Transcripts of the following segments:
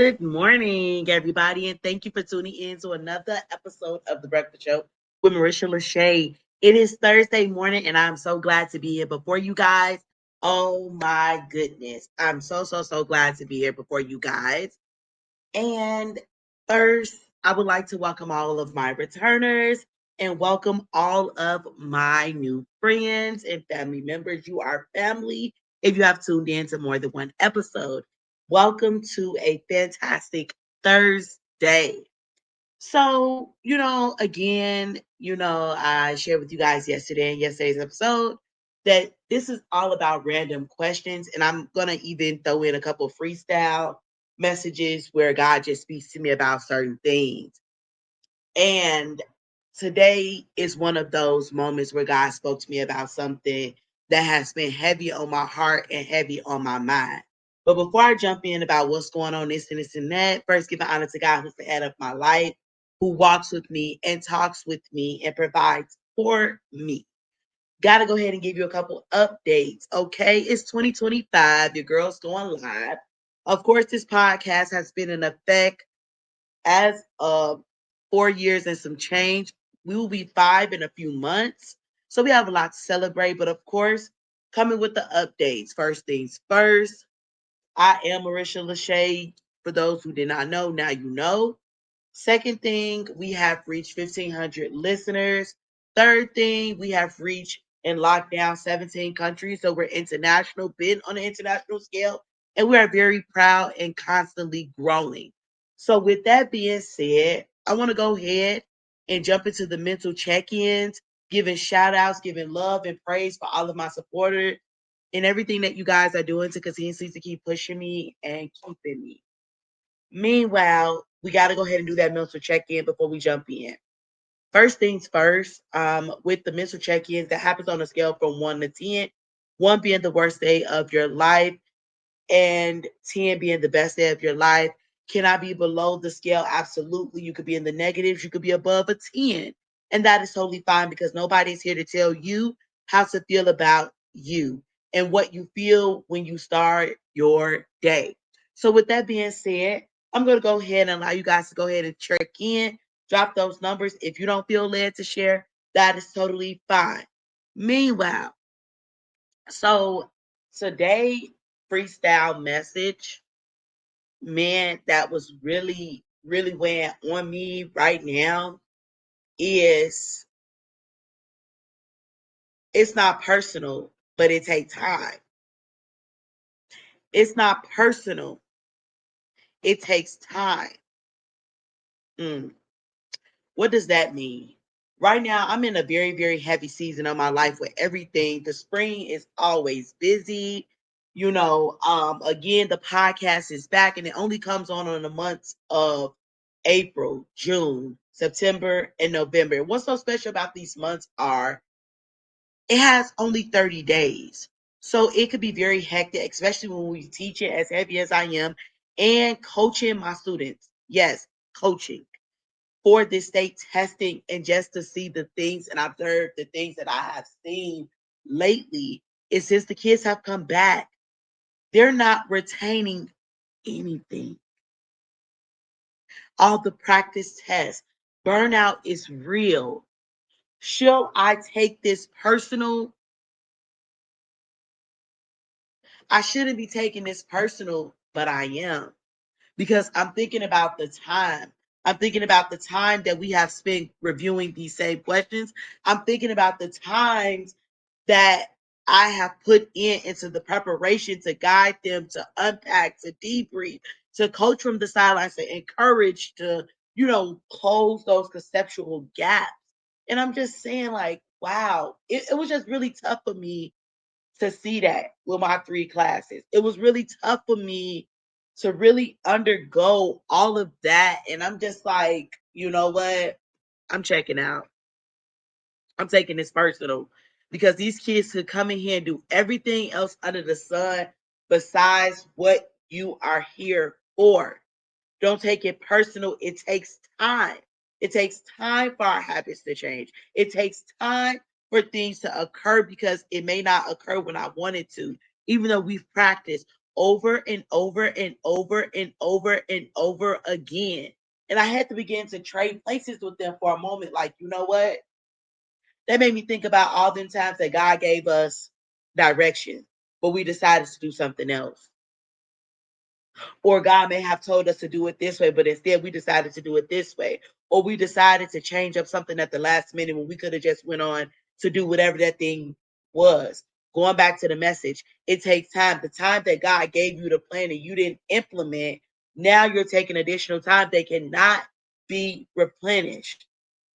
Good morning, everybody, and thank you for tuning in to another episode of The Breakfast Show with Marisha LaShay. It is Thursday morning, and I'm so glad to be here before you guys. Oh my goodness. I'm so glad to be here before you guys. And first, I would like to welcome all of my returners and welcome all of my new friends and family members. You are family if you have tuned in to more than one episode. Welcome to a fantastic Thursday. So, again, I shared with you guys yesterday in yesterday's episode that this is all about random questions. And I'm going to even throw in a couple freestyle messages where God just speaks to me about certain things. And today is one of those moments where God spoke to me about something that has been heavy on my heart and heavy on my mind. But before I jump in about what's going on, this and that, first give an honor to God who's the head of my life, who walks with me and talks with me and provides for me. Got to go ahead and give you a couple updates. Okay, it's 2025. Your girl's going live. Of course, this podcast has been in effect as of 4 years and some change. We will be 5 in a few months. So we have a lot to celebrate. But of course, coming with the updates. First things first, I am Marisha LaShay. For those who did not know, now you know. Second thing, we have reached 1,500 listeners. Third thing, we have reached and locked down 17 countries. So we're international, been on an international scale, and we are very proud and constantly growing. So with that being said, I want to go ahead and jump into the mental check-ins, giving shout outs, giving love and praise for all of my supporters and everything that you guys are doing to continuously to keep pushing me and keeping me. Meanwhile, we got to go ahead and do that mental check-in before we jump in. First things first, with the mental check-ins, that happens on a scale from 1 to 10, 1 being the worst day of your life and 10 being the best day of your life. Can I be below the scale? Absolutely. You could be in the negatives. You could be above a 10. And that is totally fine because nobody's here to tell you how to feel about you and what you feel when you start your day. So, with that being said, I'm going to go ahead and allow you guys to go ahead and check in, drop those numbers. If you don't feel led to share, that is totally fine. Meanwhile, so today, freestyle message, man, that was really weighing on me right now is it's not personal, but it takes time. It's not personal, it takes time. Mm. What does that mean? Right now, I'm in a very heavy season of my life with everything. The spring is always busy. Again, the podcast is back and it only comes on in the months of April, June, September, and November. And what's so special about these months are it has only 30 days. So it could be very hectic, especially when we teach it as heavy as I am and coaching my students. Yes, coaching for this state testing and just to see the things and observe the things that I have seen lately is since the kids have come back, they're not retaining anything. All the practice tests, burnout is real. Shall I take this personal? I shouldn't be taking this personal, but I am because I'm thinking about the time. I'm thinking about the time that we have spent reviewing these same questions. I'm thinking about the times that I have put into the preparation to guide them, to unpack, to debrief, to coach from the sidelines, to encourage, to, close those conceptual gaps. And I'm just saying, like, wow, it was just really tough for me to see that with my 3 classes. It was really tough for me to really undergo all of that. And I'm just like, you know what? I'm checking out. I'm taking this personal because these kids could come in here and do everything else under the sun besides what you are here for. Don't take it personal. It takes time. It takes time for our habits to change. It takes time for things to occur because it may not occur when I want it to, even though we've practiced over and over and over and over and over again. And I had to begin to trade places with them for a moment. Like, you know what? That made me think about all them times that God gave us direction, but we decided to do something else. Or God may have told us to do it this way, but instead we decided to do it this way. Or we decided to change up something at the last minute when we could have just went on to do whatever that thing was. Going back to the message, it takes time. The time that God gave you the plan and you didn't implement, now you're taking additional time. They cannot be replenished.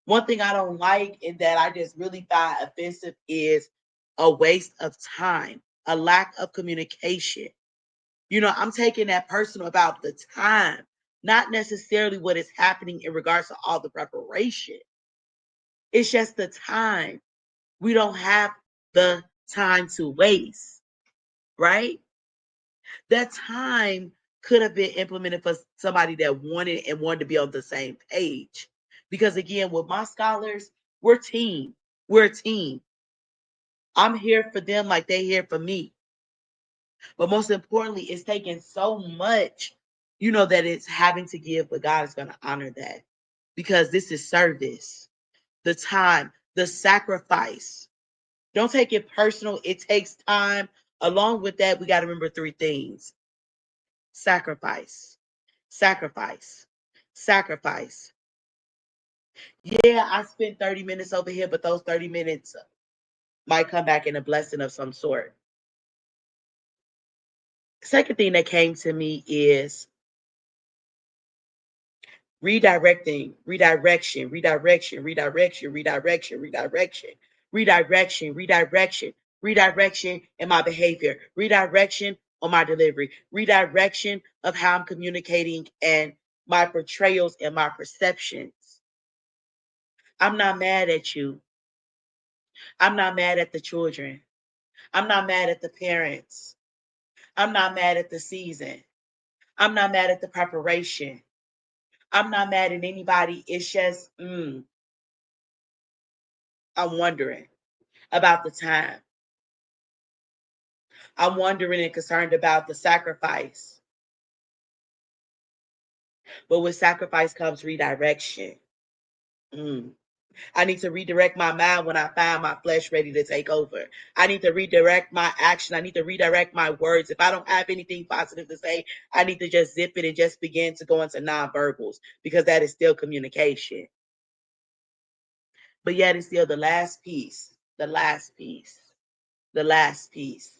One thing I don't like and that I just really find offensive is a waste of time, a lack of communication. You know, I'm taking that personal about the time, not necessarily what is happening in regards to all the preparation. It's just the time. We don't have the time to waste, right? That time could have been implemented for somebody that wanted to be on the same page. Because again, with my scholars, we're team. We're a team. I'm here for them like they here for me. But most importantly, it's taking so much, that it's having to give, but God is going to honor that because this is service, the time, the sacrifice. Don't take it personal. It takes time. Along with that, we got to remember three things: sacrifice, sacrifice, sacrifice. Yeah, I spent 30 minutes over here, but those 30 minutes might come back in a blessing of some sort. Second thing that came to me is redirection in my behavior, redirection on my delivery, redirection of how I'm communicating and my portrayals and my perceptions. I'm not mad at you. I'm not mad at the children. I'm not mad at the parents. I'm not mad at the season. I'm not mad at the preparation. I'm not mad at anybody. It's just, I'm wondering about the time. I'm wondering and concerned about the sacrifice. But with sacrifice comes redirection. I need to redirect my mind when I find my flesh ready to take over. I need to redirect my action. I need to redirect my words. If I don't have anything positive to say, I need to just zip it and just begin to go into nonverbals because that is still communication. But yet it's still the last piece, the last piece, the last piece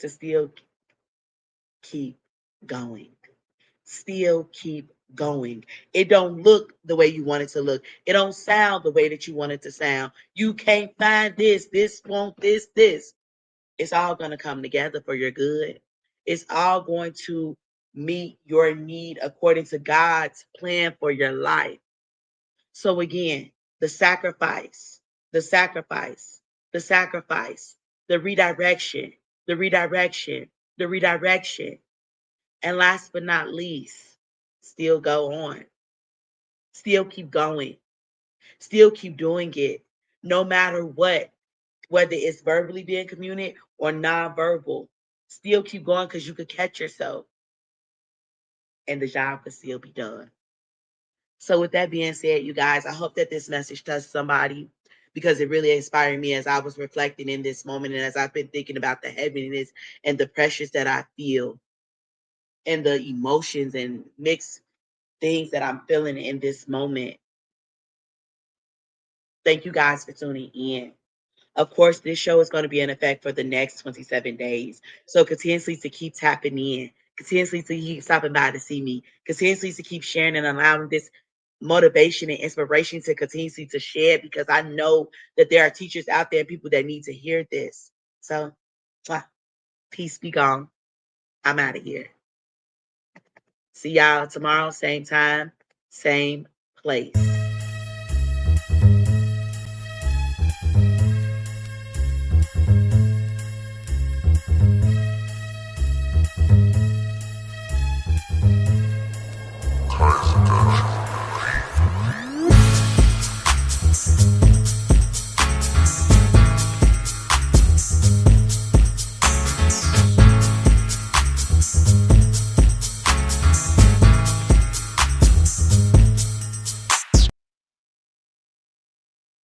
to still keep going. Still keep going. It don't look the way you want it to look. It don't sound the way that you want it to sound. You can't find this won't, this. It's all going to come together for your good. It's all going to meet your need according to God's plan for your life. So again, the sacrifice, the sacrifice, the sacrifice, the redirection, the redirection, the redirection. And last but not least, still go on. Still keep going. Still keep doing it. No matter what, whether it's verbally being communicated or non-verbal. Still keep going because you could catch yourself and the job could still be done. So with that being said, you guys, I hope that this message touched somebody because it really inspired me as I was reflecting in this moment and as I've been thinking about the heaviness and the pressures that I feel and the emotions and mixed things that I'm feeling in this moment. Thank you guys for tuning in. Of course, this show is going to be in effect for the next 27 days. So continuously to keep tapping in, continuously to keep stopping by to see me, continuously to keep sharing and allowing this motivation and inspiration to continuously to share because I know that there are teachers out there, people that need to hear this. So, peace be gone. I'm out of here. See y'all tomorrow, same time, same place.